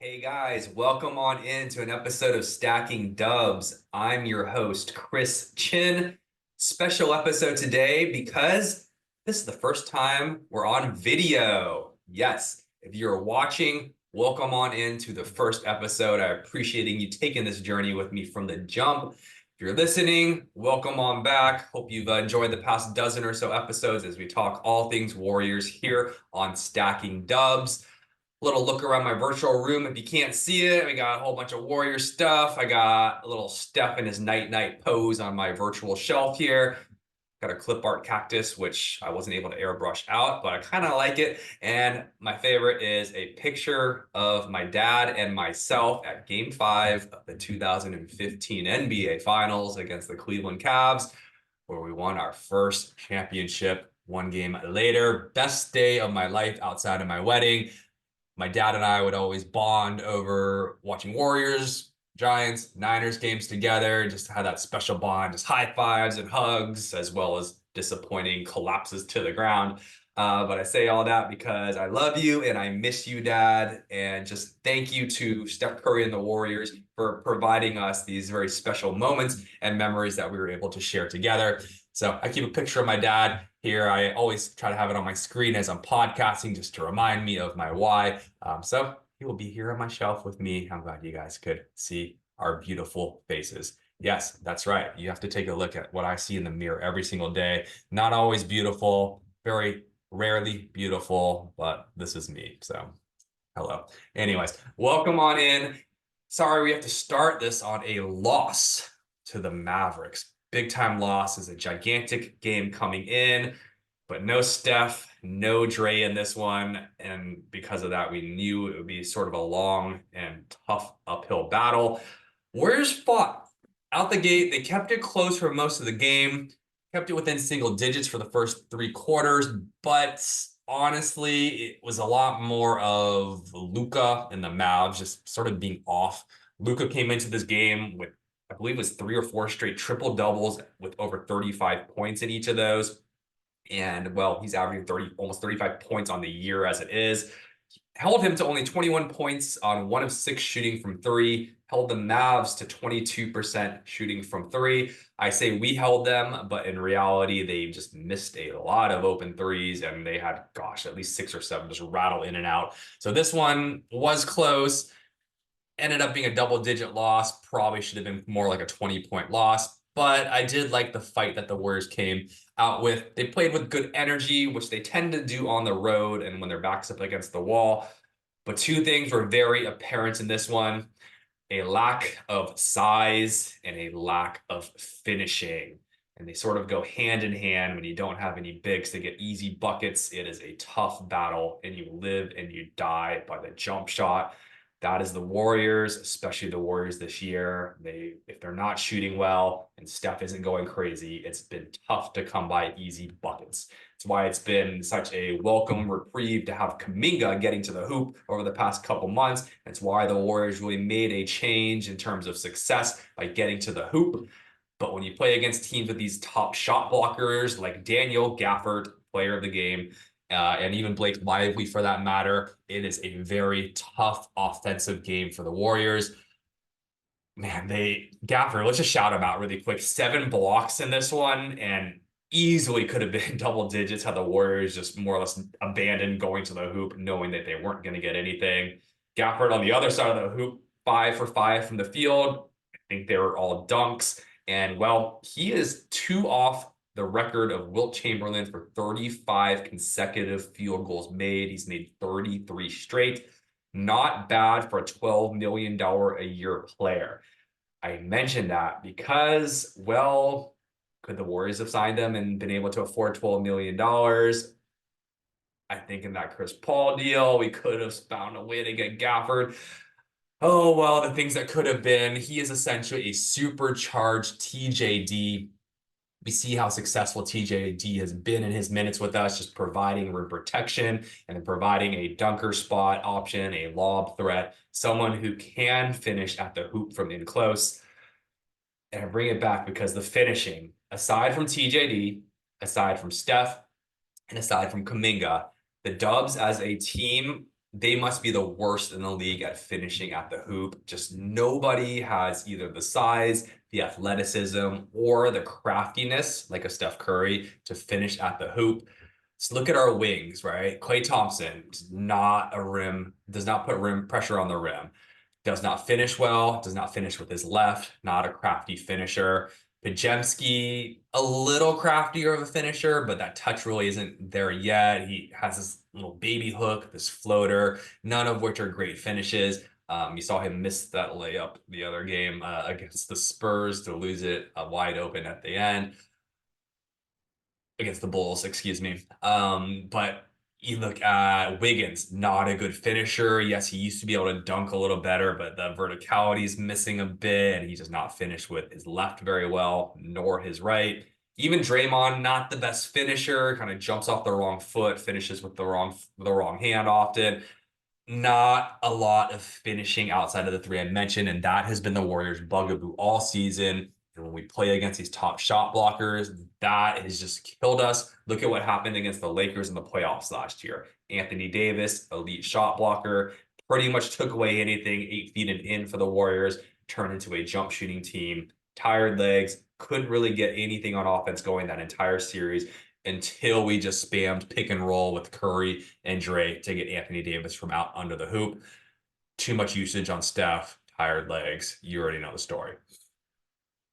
Hey guys, welcome on into an episode of Stacking Dubs. I'm your host, Chris Chinn. Special episode today because this is the first time we're on video. Yes, if you're watching, welcome on into the first episode. I appreciating you taking this journey with me from the jump. If you're listening, welcome on back. Hope you've enjoyed the past dozen or so episodes as we talk all things Warriors here on Stacking Dubs. Little look around my virtual room. If you can't see it, we got a whole bunch of Warrior stuff. I got a little Steph in his night-night pose on my virtual shelf here. Got a clip art cactus, which I wasn't able to airbrush out, but I kind of like it. And my favorite is a picture of my dad and myself at Game 5 of the 2015 NBA Finals against the Cleveland Cavs, where we won our first championship one game later. Best day of my life outside of my wedding. My dad and I would always bond over watching Warriors, Giants, Niners games together, just had that special bond, just high fives and hugs, as well as disappointing collapses to the ground. But I say all that because I love you and I miss you, Dad. And just thank you to Steph Curry and the Warriors for providing us these very special moments and memories that we were able to share together. So I keep a picture of my dad here. I always try to have it on my screen as I'm podcasting just to remind me of my why. So he will be here on my shelf with me. I'm glad you guys could see our beautiful faces. Yes, that's right. You have to take a look at what I see in the mirror every single day. Not always beautiful, very rarely beautiful, but this is me. So hello. Anyways, welcome on in. Sorry, we have to start this on a loss to the Mavericks. Big time loss is a gigantic game coming in, but no Steph, no Dray in this one. And because of that, we knew it would be sort of a long and tough uphill battle. Warriors fought out the gate. They kept it close for most of the game, kept it within single digits for the first three quarters, but honestly, it was a lot more of Luka and the Mavs just sort of being off. Luka came into this game with, I believe it was 3 or 4 straight triple doubles with over 35 points in each of those. And well, he's averaging almost 35 points on the year as it is. Held him to only 21 points on 1 of 6 shooting from three, held the Mavs to 22% shooting from three. I say we held them, but in reality, they just missed a lot of open threes and they had, gosh, at least 6 or 7 just rattle in and out. So this one was close, ended up being a double-digit loss, probably should have been more like a 20-point loss. But I did like the fight that the Warriors came out with. They played with good energy, which they tend to do on the road and when their back's up against the wall. But two things were very apparent in this one: a lack of size and a lack of finishing. And they sort of go hand in hand. When you don't have any bigs to get easy buckets, it is a tough battle, and you live and you die by the jump shot. That is the Warriors, especially the Warriors this year. If they're not shooting well and Steph isn't going crazy, it's been tough to come by easy buckets. It's why it's been such a welcome reprieve to have Kuminga getting to the hoop over the past couple months. It's why the Warriors really made a change in terms of success by getting to the hoop. But when you play against teams with these top shot blockers like Daniel Gafford, player of the game, and even Blake Lively for that matter, it is a very tough offensive game for the Warriors. Man, Gafford, let's just shout him out really quick. 7 blocks in this one, and easily could have been double digits had the Warriors just more or less abandoned going to the hoop, knowing that they weren't going to get anything. Gafford on the other side of the hoop, 5 for 5 from the field. I think they were all dunks. And well, he is 2 off the record of Wilt Chamberlain for 35 consecutive field goals made. He's made 33 straight. Not bad for a $12 million a year player. I mentioned that because, well, could the Warriors have signed him and been able to afford $12 million? I think in that Chris Paul deal, we could have found a way to get Gafford. Oh, well, the things that could have been. He is essentially a supercharged TJD. We see how successful TJD has been in his minutes with us, just providing rim protection and then providing a dunker spot option, a lob threat, someone who can finish at the hoop from in close. And I bring it back because the finishing, aside from TJD, aside from Steph, and aside from Kuminga, the Dubs as a team they must be the worst in the league at finishing at the hoop. Just nobody has either the size, the athleticism, or the craftiness, like a Steph Curry, to finish at the hoop. Let's look at our wings, right? Klay Thompson does not put rim pressure on the rim, does not finish well, does not finish with his left, not a crafty finisher. Pajemski, a little craftier of a finisher, but that touch really isn't there yet. He has this little baby hook, this floater, none of which are great finishes. You saw him miss that layup the other game against the Spurs to lose it wide open at the end against the Bulls, excuse me. But you look at Wiggins, not a good finisher. Yes, he used to be able to dunk a little better, but the verticality is missing a bit, and he does not finish with his left very well, nor his right. Even Draymond, not the best finisher, kind of jumps off the wrong foot, finishes with the wrong hand often. Not a lot of finishing outside of the three I mentioned, and that has been the Warriors' bugaboo all season. And when we play against these top shot blockers, that has just killed us. Look at what happened against the Lakers in the playoffs last year. Anthony Davis, elite shot blocker, pretty much took away anything 8 feet and in for the Warriors, turned into a jump shooting team. Tired legs, couldn't really get anything on offense going that entire series until we just spammed pick and roll with Curry and Dray to get Anthony Davis from out under the hoop. Too much usage on Steph, tired legs. You already know the story.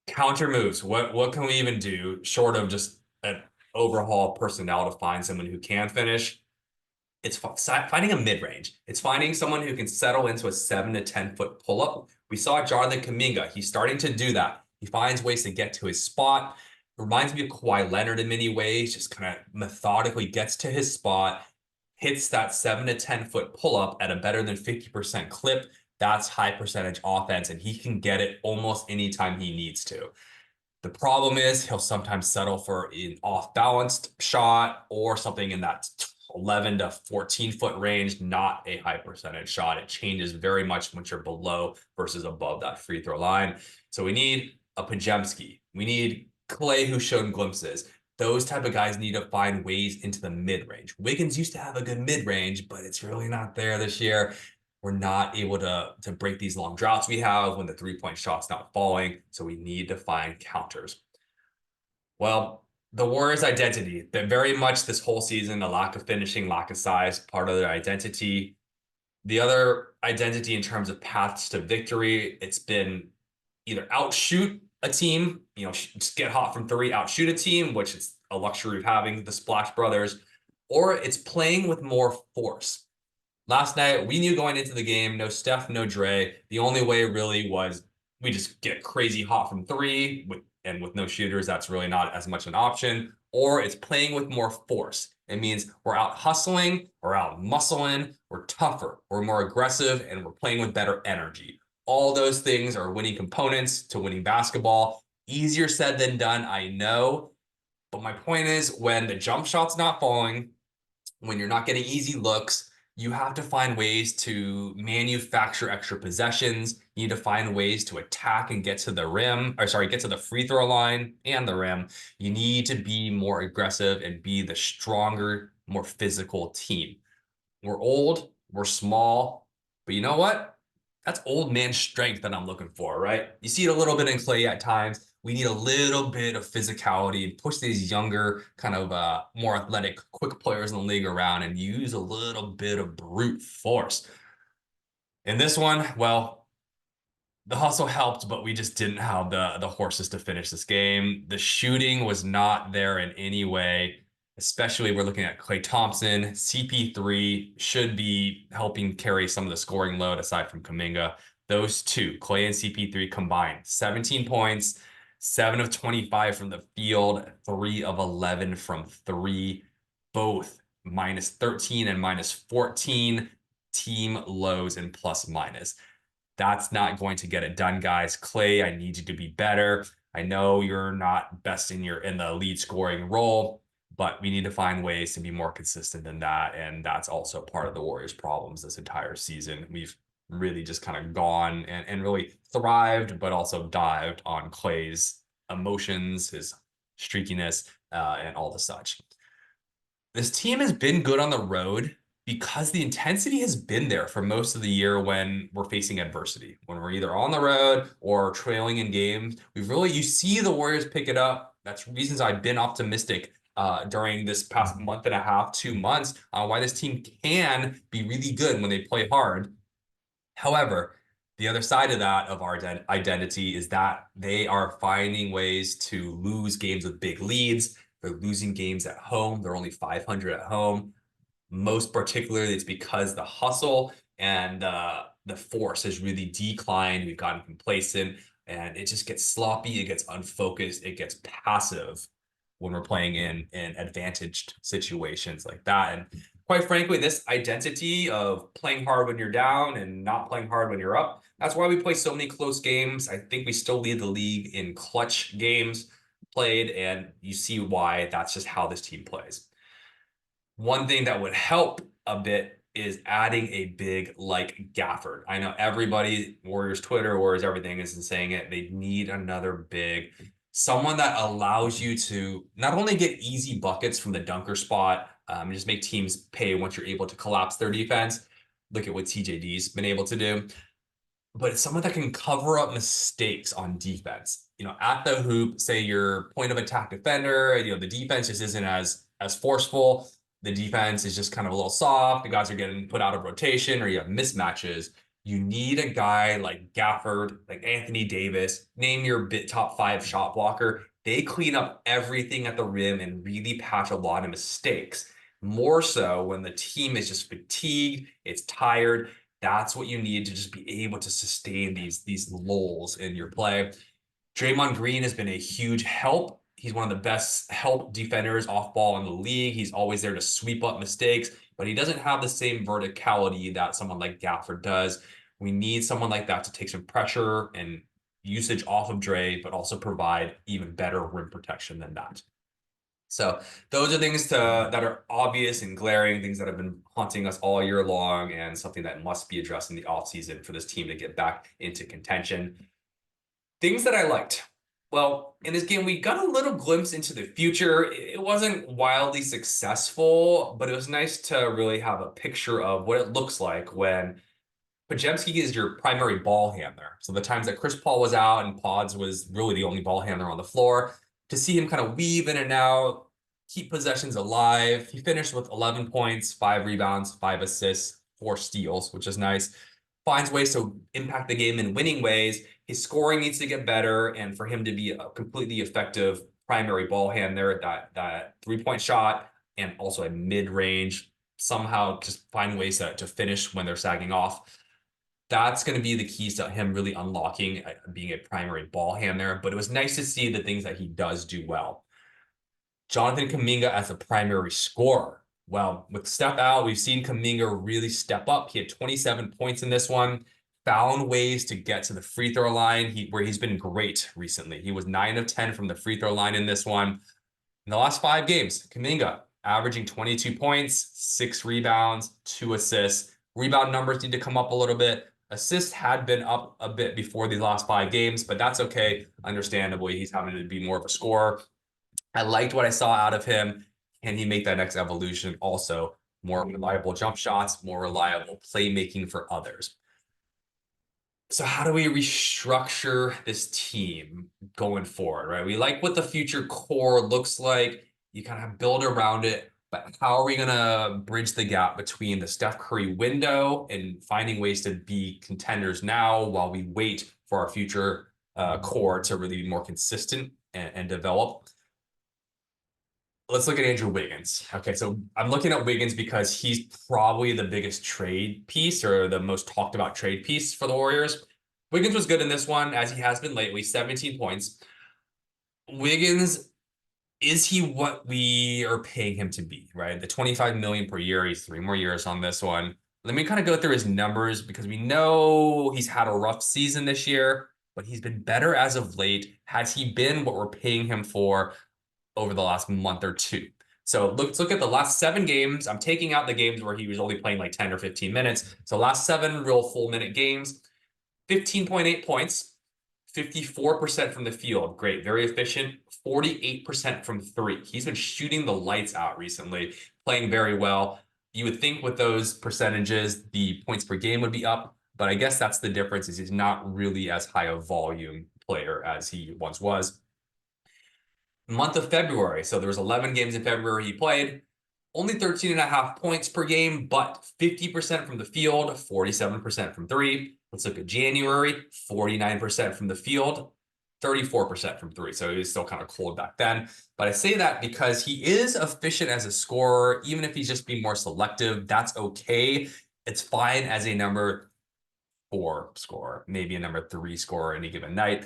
Counter moves. What can we even do short of just an overhaul personnel to find someone who can finish? It's finding a mid-range. It's finding someone who can settle into a 7 to 10 foot pull-up. We saw Jonathan Kuminga. He's starting to do that. He finds ways to get to his spot. It reminds me of Kawhi Leonard in many ways, just kind of methodically gets to his spot, hits that 7 to 10 foot pull-up at a better than 50% clip. That's high percentage offense, and he can get it almost anytime he needs to. The problem is he'll sometimes settle for an off-balanced shot or something in that 11 to 14 foot range, not a high percentage shot. It changes very much once you're below versus above that free throw line. So we need a Pajemski. We need Klay, who's shown glimpses. Those type of guys need to find ways into the mid-range. Wiggins used to have a good mid-range, but it's really not there this year. We're not able to break these long droughts we have when the three-point shot's not falling. So we need to find counters. Well, the Warriors' identity, that very much this whole season, a lack of finishing, lack of size, part of their identity. The other identity in terms of paths to victory, it's been either outshoot a team, just get hot from three, outshoot a team, which is a luxury of having the Splash Brothers, or it's playing with more force. Last night, we knew going into the game, no Steph, no Dre. The only way really was we just get crazy hot from three, and with no shooters, that's really not as much an option. Or it's playing with more force. It means we're out hustling, we're out muscling, we're tougher, we're more aggressive, and we're playing with better energy. All those things are winning components to winning basketball. Easier said than done, I know. But my point is, when the jump shot's not falling, when you're not getting easy looks, you have to find ways to manufacture extra possessions. You need to find ways to attack and get to the rim, get to the free throw line and the rim. You need to be more aggressive and be the stronger, more physical team. We're old, we're small, but you know what? That's old man strength that I'm looking for, right? You see it a little bit in Klay at times. We need a little bit of physicality and push these younger, kind of more athletic, quick players in the league around and use a little bit of brute force. In this one, well, the hustle helped, but we just didn't have the horses to finish this game. The shooting was not there in any way. Especially we're looking at Klay Thompson. CP3 should be helping carry some of the scoring load aside from Kuminga. Those two, Klay and CP3 combined, 17 points, 7 of 25 from the field, 3 of 11 from three, both minus 13 and minus 14 team lows and plus minus. That's not going to get it done, guys. Klay, I need you to be better. I know you're not best in the lead scoring role, but we need to find ways to be more consistent than that. And that's also part of the Warriors' problems this entire season. We've really just kind of gone and really thrived, but also dived on Klay's emotions, his streakiness, and all the such. This team has been good on the road, because the intensity has been there for most of the year when we're facing adversity. When we're either on the road or trailing in games, you see the Warriors pick it up. That's reasons I've been optimistic during this past month and a half, 2 months, why this team can be really good when they play hard. However, the other side of that of our identity is that they are finding ways to lose games with big leads. They're losing games at home. They're only 500 at home. Most particularly, it's because the hustle and the force has really declined. We've gotten complacent, and it just gets sloppy. It gets unfocused. It gets passive when we're playing in advantaged situations like that. And quite frankly, this identity of playing hard when you're down and not playing hard when you're up, that's why we play so many close games. I think we still lead the league in clutch games played, and you see why that's just how this team plays. One thing that would help a bit is adding a big like Gafford. I know everybody, Warriors Twitter, Warriors everything is saying it. They need another big, someone that allows you to not only get easy buckets from the dunker spot, just make teams pay once you're able to collapse their defense. Look at what TJD's been able to do. But it's someone that can cover up mistakes on defense. At the hoop, say your point of attack defender, the defense just isn't as forceful. The defense is just kind of a little soft. The guys are getting put out of rotation, or you have mismatches. You need a guy like Gafford, like Anthony Davis, name your top 5 shot blocker. They clean up everything at the rim and really patch a lot of mistakes. More so when the team is just fatigued, it's tired. That's what you need to just be able to sustain these lulls in your play. Draymond Green has been a huge help. He's one of the best help defenders off ball in the league. He's always there to sweep up mistakes, but he doesn't have the same verticality that someone like Gafford does. We need someone like that to take some pressure and usage off of Dray, but also provide even better rim protection than that. So those are things that are obvious and glaring, things that have been haunting us all year long, and something that must be addressed in the offseason for this team to get back into contention. Things that I liked. Well, in this game, we got a little glimpse into the future. It wasn't wildly successful, but it was nice to really have a picture of what it looks like when Podziemski is your primary ball handler. So the times that Chris Paul was out and Pods was really the only ball handler on the floor, to see him kind of weave in and out, keep possessions alive. He finished with 11 points, 5 rebounds, 5 assists, 4 steals, which is nice. Finds ways to impact the game in winning ways. His scoring needs to get better, and for him to be a completely effective primary ball handler, that 3-point shot and also a mid-range, somehow just find ways to finish when they're sagging off. That's going to be the keys to him really unlocking being a primary ball handler. But it was nice to see the things that he does do well. Jonathan Kuminga as a primary scorer. Well, with Steph out, we've seen Kuminga really step up. He had 27 points in this one, found ways to get to the free throw line, where he's been great recently. He was 9 of 10 from the free throw line in this one. In the last 5 games, Kuminga averaging 22 points, 6 rebounds, 2 assists. Rebound numbers need to come up a little bit. Assists had been up a bit before these last 5 games, but that's okay. Understandably, he's having to be more of a scorer. I liked what I saw out of him. Can he make that next evolution? Also, more reliable jump shots, more reliable playmaking for others. So how do we restructure this team going forward, right? We like what the future core looks like. You kind of build around it, but how are we going to bridge the gap between the Steph Curry window and finding ways to be contenders now while we wait for our future core to really be more consistent and develop? Let's look at Andrew Wiggins. Okay, so I'm looking at Wiggins because he's probably the biggest trade piece or the most talked about trade piece for the Warriors. Wiggins was good in this one, as he has been lately, 17 points. Wiggins, is he what we are paying him to be, right? The $25 million per year, he's 3 more years on this one. Let me kind of go through his numbers because we know he's had a rough season this year, but he's been better as of late. Has he been what we're paying him for over the last month or two? So let's look at the last 7 games. I'm taking out the games where he was only playing like 10 or 15 minutes. So last 7 real full minute games, 15.8 points, 54% from the field. Great, very efficient. 48% from 3. He's been shooting the lights out recently, playing very well. You would think with those percentages, the points per game would be up, but I guess that's the difference is he's not really as high a volume player as he once was. Month of February. So there was 11 games in February he played. Only 13 and a half points per game, but 50% from the field, 47% from three. Let's look at January, 49% from the field, 34% from three. So he was still kind of cold back then. But I say that because he is efficient as a scorer, even if he's just being more selective, that's okay. It's fine as a number 4 scorer, maybe a number 3 scorer any given night.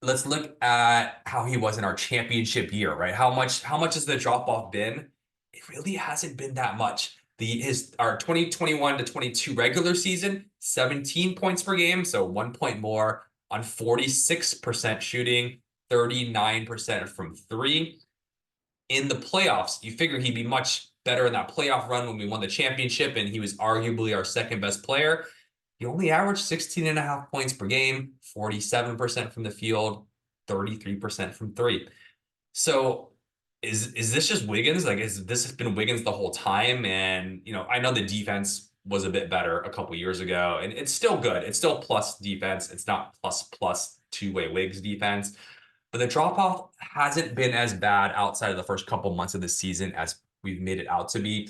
Let's look at how he was in our championship year, right? How much has the drop off been? It really hasn't been that much. Our 2021 to 22 regular season, 17 points per game, so 1 point more on 46% shooting, 39% from three. In the playoffs, you figure he'd be much better in that playoff run when we won the championship, and he was arguably our second best player. He only averaged 16 and a half points per game, 47% from the field, 33% from three. So is this just Wiggins? Like, is this has been Wiggins the whole time? And, I know the defense was a bit better a couple years ago, and it's still good. It's still plus defense. It's not plus two-way Wiggs defense. But the drop-off hasn't been as bad outside of the first couple months of the season as we've made it out to be.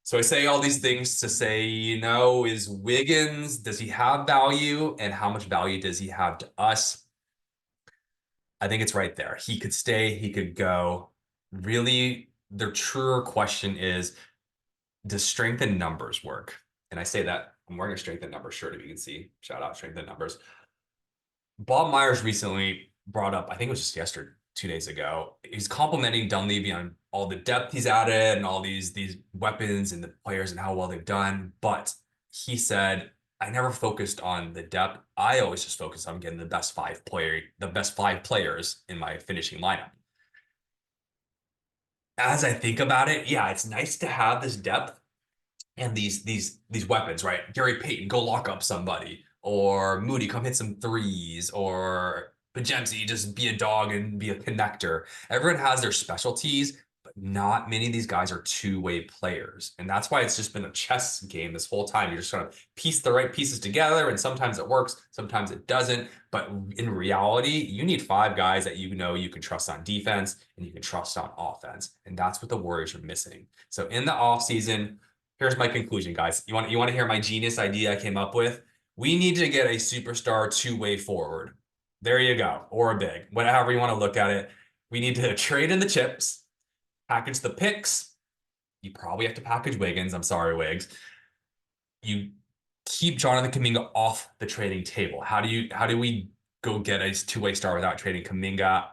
So I say all these things to say, is Wiggins, does he have value? And how much value does he have to us? I think it's right there. He could stay, he could go. Really, the truer question is, does strength in numbers work? And I say that I'm wearing a strength in numbers shirt, if you can see. Shout out strength in numbers. Bob Myers recently brought up, I think it was just yesterday, 2 days ago, he's complimenting Dunleavy on all the depth he's added and all these weapons and the players and how well they've done. But he said, I never focused on the depth. I always just focused on getting the best five players in my finishing lineup. As I think about it, yeah, it's nice to have this depth and these weapons, right? Gary Payton, go lock up somebody, or Moody, come hit some threes, or Pajemski, just be a dog and be a connector. Everyone has their specialties, but not many of these guys are two-way players. And that's why it's just been a chess game this whole time. You're just trying to piece the right pieces together, and sometimes it works, sometimes it doesn't. But in reality, you need 5 guys that you can trust on defense and you can trust on offense. And that's what the Warriors are missing. So in the offseason, here's my conclusion, guys. You want to hear my genius idea I came up with? We need to get a superstar two-way forward. There you go. Or a big, whatever you want to look at it. We need to trade in the chips, package the picks. You probably have to package Wiggins. I'm sorry, Wiggs. You keep Jonathan Kuminga off the trading table. How do we go get a two-way star without trading Kuminga?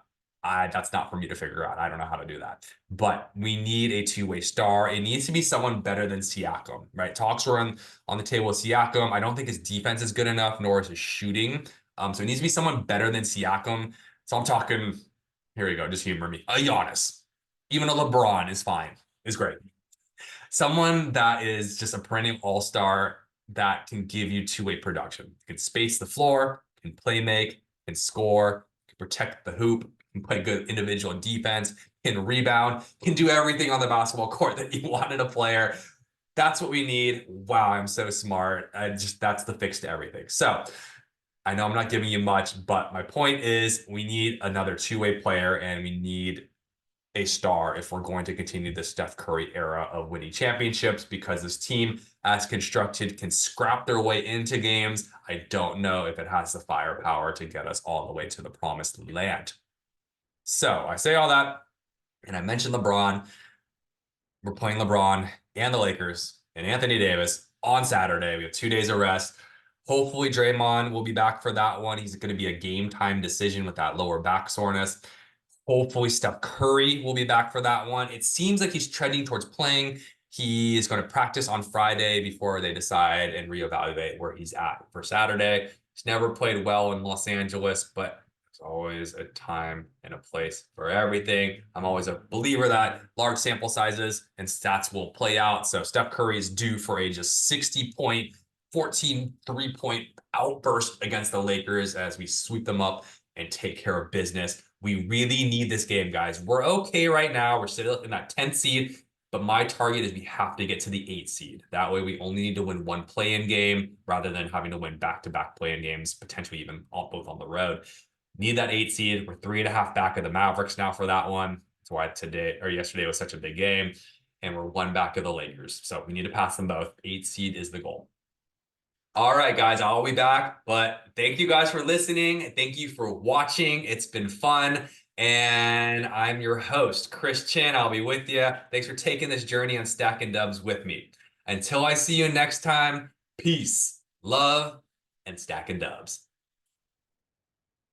That's not for me to figure out. I don't know how to do that. But we need a two-way star. It needs to be someone better than Siakam, right? Talks were on the table with Siakam. I don't think his defense is good enough, nor is his shooting. So it needs to be someone better than Siakam. So I'm talking, here you go, just humor me. A Giannis. Even a LeBron is fine. Is great. Someone that is just a perennial all-star that can give you two-way production. Can space the floor, can play make, can score, can protect the hoop, can play good individual defense, can rebound, can do everything on the basketball court that you want in a player. That's what we need. Wow, I'm so smart. That's the fix to everything. So I know I'm not giving you much, but my point is we need another two-way player, and we need a star if we're going to continue the Steph Curry era of winning championships, because this team, as constructed, can scrap their way into games. I don't know if it has the firepower to get us all the way to the promised land. So I say all that, and I mentioned LeBron. We're playing LeBron and the Lakers and Anthony Davis on Saturday. We have 2 days of rest. Hopefully Draymond will be back for that one. He's going to be a game time decision with that lower back soreness. Hopefully Steph Curry will be back for that one. It seems like he's trending towards playing. He is going to practice on Friday before they decide and reevaluate where he's at for Saturday. He's never played well in Los Angeles, but there's always a time and a place for everything. I'm always a believer that large sample sizes and stats will play out. So Steph Curry is due for a just 60-point, 14 3-point outburst against the Lakers as we sweep them up and take care of business. We really need this game, guys. We're okay right now. We're still in that 10th seed. But my target is we have to get to the 8 seed. That way we only need to win one play-in game rather than having to win back-to-back play-in games, potentially even both on the road. Need that 8 seed. We're 3.5 back of the Mavericks now for that one. That's why yesterday was such a big game. And we're 1 back of the Lakers. So we need to pass them both. 8 seed is the goal. All right, guys, I'll be back. But thank you guys for listening. Thank you for watching. It's been fun. And I'm your host, Chris Chinn. I'll be with you. Thanks for taking this journey on Stacking Dubs with me. Until I see you next time, peace, love, and Stacking Dubs.